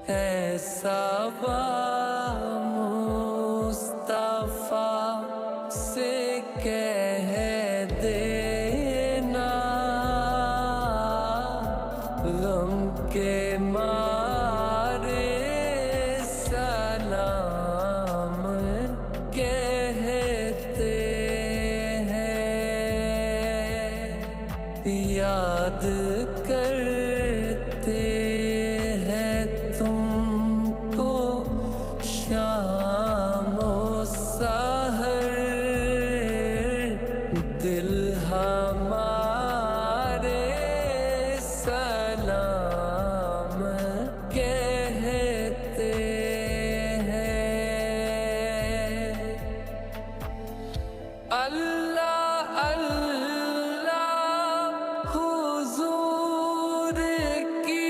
ऐसा मुस्तफा से कह देना, गम के मारे सलाम कहते हैं। याद करते हैं तुमको शाम ओ सहर, दिल हमारे सलाम कहते हैं। अल्लाह अल्लाह हुजूर की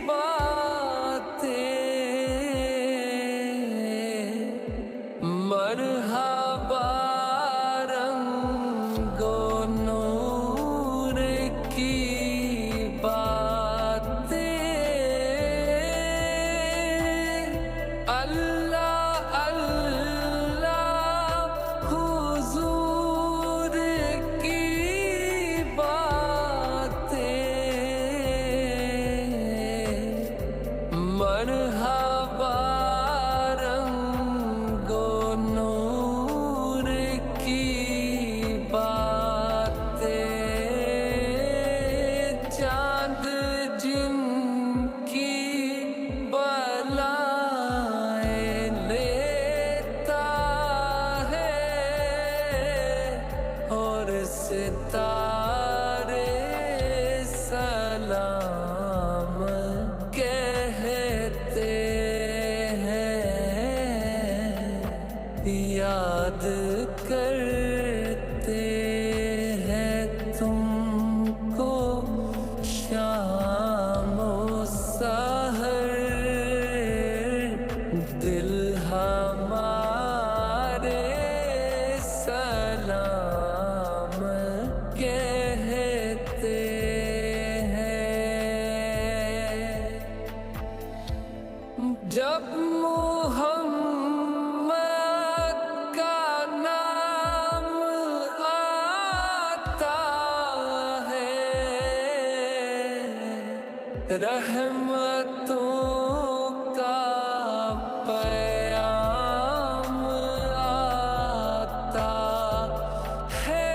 बातें, मरहबा रंगो नूर की बातें। अल्लाह अल्लाह हुजूर की बातें, मरहबा रंगो नूर की बातें। चांद जिनकी बलाएं लेता है और सितारे सलाम कहते हैं। याद करते हैं तुमको शाम ओ सहर, दिल हमारे सलाम कहते हैं। जब मोहम्मद का नाम आता है, रहमतों का पैगाम आता है।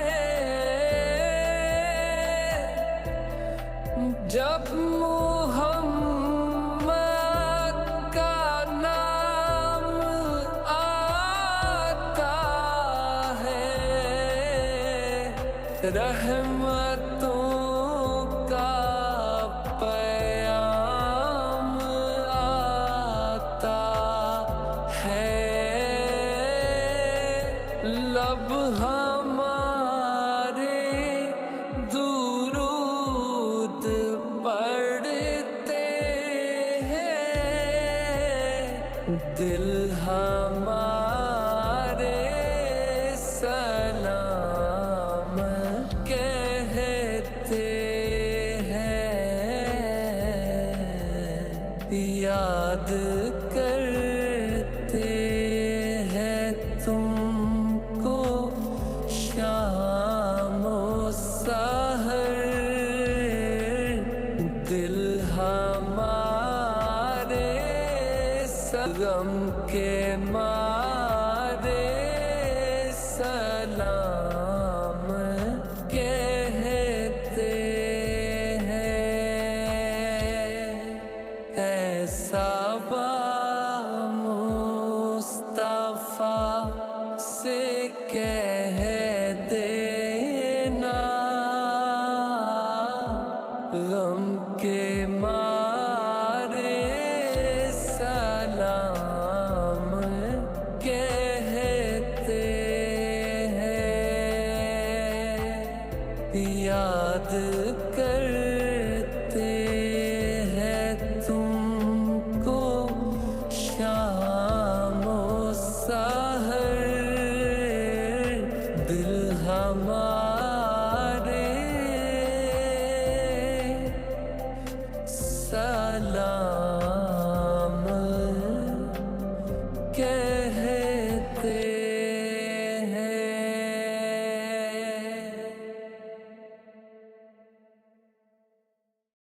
जब मोहम्मद का नाम आता है, रहमतों का पैगाम आता है। लब हमारे दुरूद पढ़ते हैं, दिल हमारे सलाम कहते हैं। याद करते हैं तुमको शाम ओ सहर, दिल हमारे गम के मारे